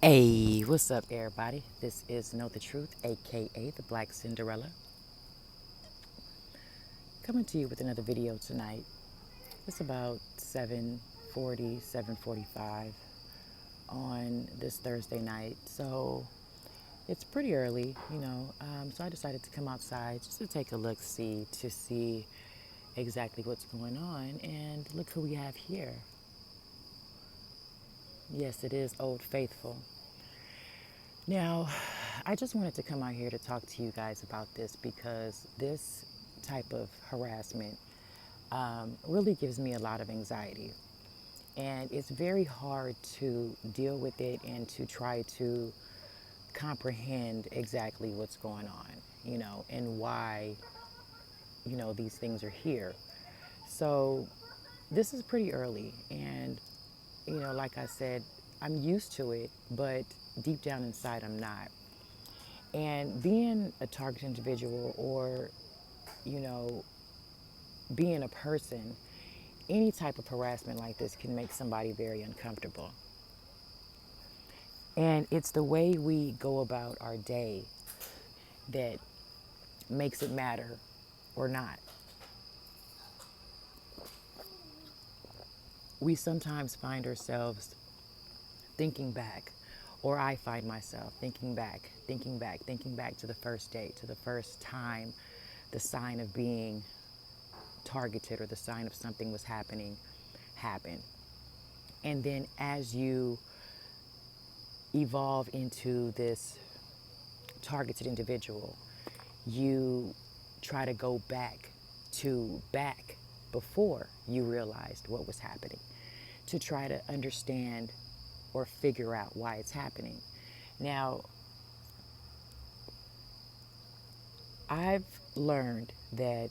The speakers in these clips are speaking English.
Hey, what's up, everybody? This is Know the Truth, aka the Black Cinderella, coming to you with another video tonight. It's about 7:40, 7:45 on this Thursday night, so it's pretty early, So I decided to come outside just to take a look, to see exactly what's going on, and look who we have here. Yes, it is Old Faithful. Now, I just wanted to come out here to talk to you guys about this because this type of harassment really gives me a lot of anxiety. And it's very hard to deal with it and to try to comprehend exactly what's going on, and why, these things are here. So this is pretty early. And, like I said, I'm used to it, but deep down inside, I'm not. And being a target individual or, you know, being a person, any type of harassment like this can make somebody very uncomfortable. And it's the way we go about our day that makes it matter or not. We sometimes find ourselves thinking back, or I find myself thinking back to the first day, to the first time the sign of being targeted or the sign of something was happening happened. And then as you evolve into this targeted individual, you try to go back before you realized what was happening to try to understand or figure out why it's happening. Now, I've learned that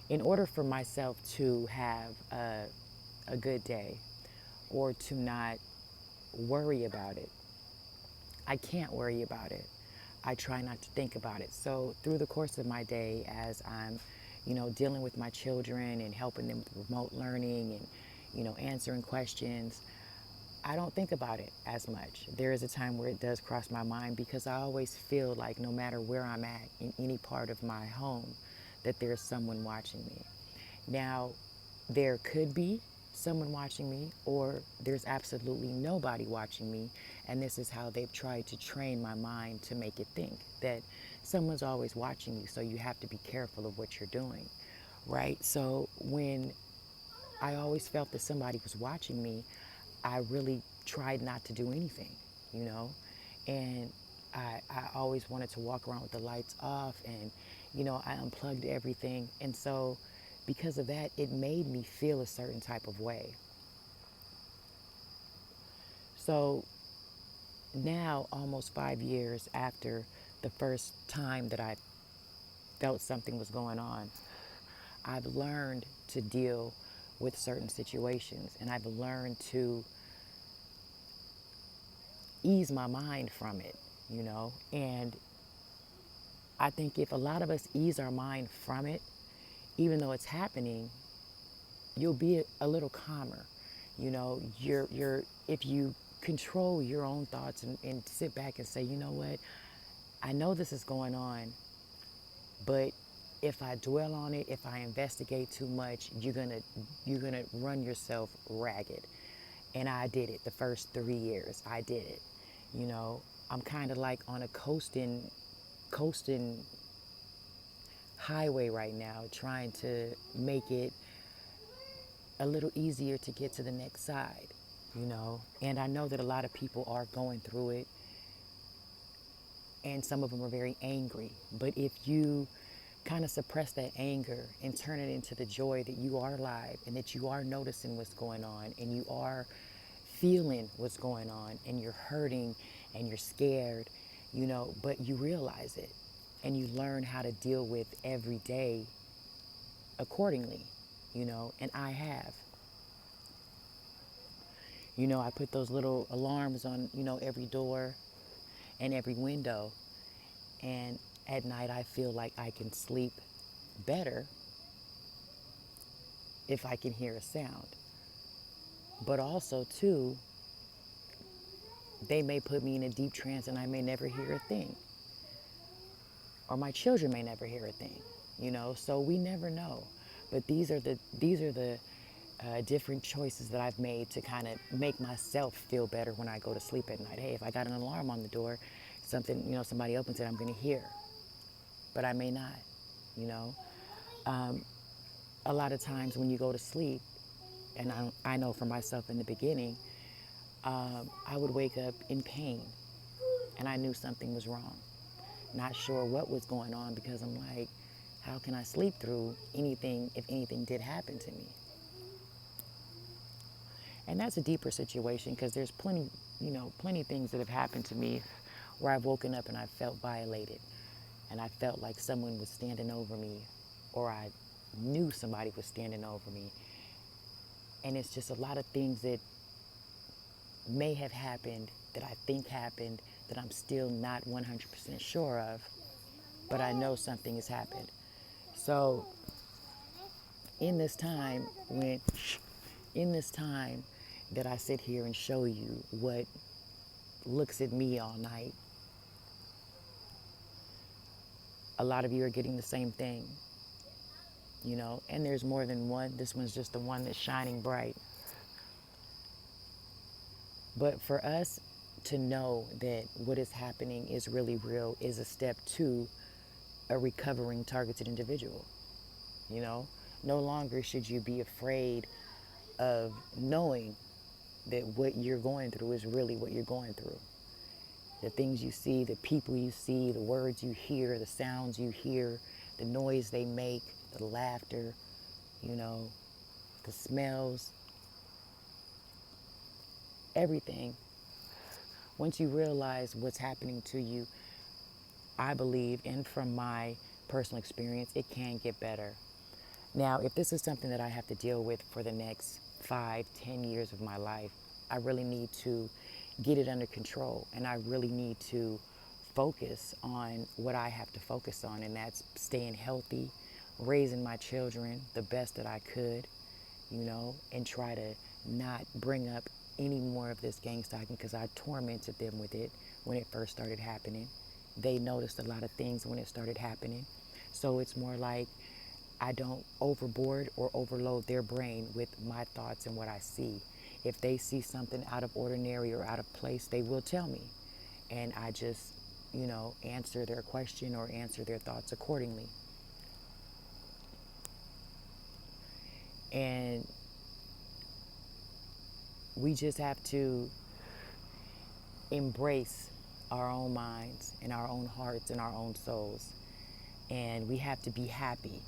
in order for myself to have a good day or to not worry about it, I can't worry about it. I try not to think about it. So through the course of my day, as I'm, dealing with my children and helping them with remote learning and, answering questions, I don't think about it as much. There is a time where it does cross my mind because I always feel like no matter where I'm at in any part of my home, that there's someone watching me. Now, there could be someone watching me, or there's absolutely nobody watching me, and this is how they've tried to train my mind to make it think that someone's always watching you, so you have to be careful of what you're doing, right? So when I always felt that somebody was watching me, I really tried not to do anything, you know, and I always wanted to walk around with the lights off, and I unplugged everything. And so because of that, it made me feel a certain type of way. So now, almost 5 years after the first time that I felt something was going on, I've learned to deal with certain situations, and I've learned to ease my mind from it, and I think if a lot of us ease our mind from it, even though it's happening, you'll be a little calmer. If you control your own thoughts and sit back and say, you know what, I know this is going on, but if I dwell on it, if I investigate too much, you're gonna run yourself ragged. And I did it the first 3 years. I did it. You know, I'm kind of like on a coasting highway right now, trying to make it a little easier to get to the next side. And I know that a lot of people are going through it, and some of them are very angry. But if you kind of suppress that anger and turn it into the joy that you are alive and that you are noticing what's going on and you are feeling what's going on and you're hurting and you're scared, but you realize it and you learn how to deal with every day accordingly, and I have. I put those little alarms on, every door and every window. And at night, I feel like I can sleep better if I can hear a sound. But also, too, They may put me in a deep trance and I may never hear a thing. Or my children may never hear a thing, so we never know. But these are the different choices that I've made to kind of make myself feel better when I go to sleep at night. Hey, if I got an alarm on the door, something, somebody opens it, I'm going to hear, but I may not, you know. A lot of times when you go to sleep, and I know for myself in the beginning, I would wake up in pain and I knew something was wrong. Not sure what was going on because I'm like, how can I sleep through anything if anything did happen to me? And that's a deeper situation because there's plenty things that have happened to me where I've woken up and I felt violated and I felt like someone was standing over me or I knew somebody was standing over me. And it's just a lot of things that may have happened that I think happened that I'm still not 100% sure of, but I know something has happened. So in this time that I sit here and show you what looks at me all night, a lot of you are getting the same thing, and there's more than one. This one's just the one that's shining bright. But for us to know that what is happening is really real is a step to a recovering targeted individual. No longer should you be afraid of knowing that what you're going through is really what you're going through. The things you see, the people you see, the words you hear, the sounds you hear, the noise they make, the laughter, the smells, everything. Once you realize what's happening to you, I believe, and from my personal experience, it can get better. Now, if this is something that I have to deal with for the next 5-10 years of my life, I really need to get it under control. And I really need to focus on what I have to focus on. And that's staying healthy, raising my children the best that I could, and try to not bring up any more of this gang stalking because I tormented them with it when it first started happening. They noticed a lot of things when it started happening. So it's more like I don't overboard or overload their brain with my thoughts and what I see. If they see something out of ordinary or out of place, they will tell me. And I just, answer their question or answer their thoughts accordingly. And we just have to embrace our own minds and our own hearts and our own souls. And we have to be happy.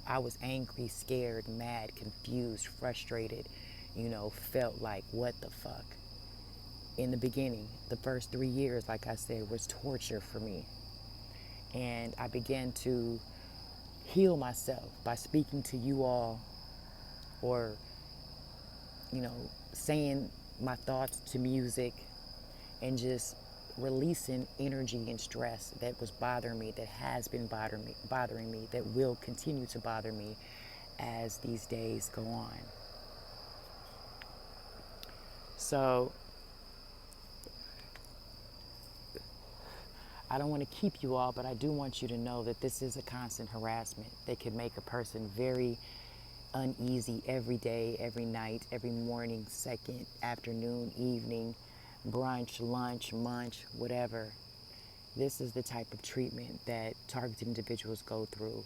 I was angry, scared, mad, confused, frustrated, felt like, what the fuck? In the beginning, the first 3 years, like I said, was torture for me. And I began to heal myself by speaking to you all or, saying my thoughts to music and just releasing energy and stress that was bothering me, that has been bothering me, that will continue to bother me as these days go on. So I don't want to keep you all, but I do want you to know that this is a constant harassment that can make a person very uneasy every day, every night, every morning, second, afternoon, evening, brunch, lunch, munch, whatever. This is the type of treatment that targeted individuals go through,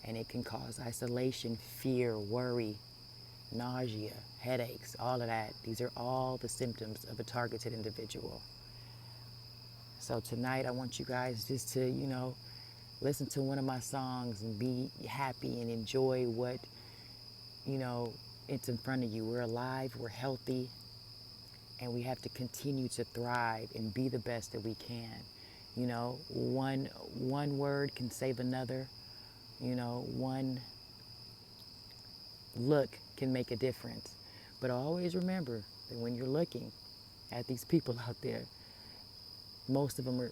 and it can cause isolation, fear, worry, nausea, headaches, all of that. These are all the symptoms of a targeted individual. So tonight I want you guys just to, listen to one of my songs and be happy and enjoy what, it's in front of you. We're alive, we're healthy, and we have to continue to thrive and be the best that we can. One word can save another. One look can make a difference. But always remember that when you're looking at these people out there, most of them are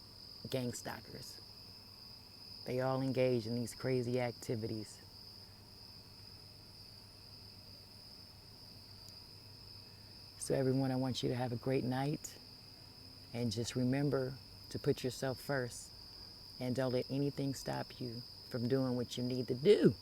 gang stalkers. They all engage in these crazy activities. So everyone, I want you to have a great night. And just remember to put yourself first and don't let anything stop you from doing what you need to do.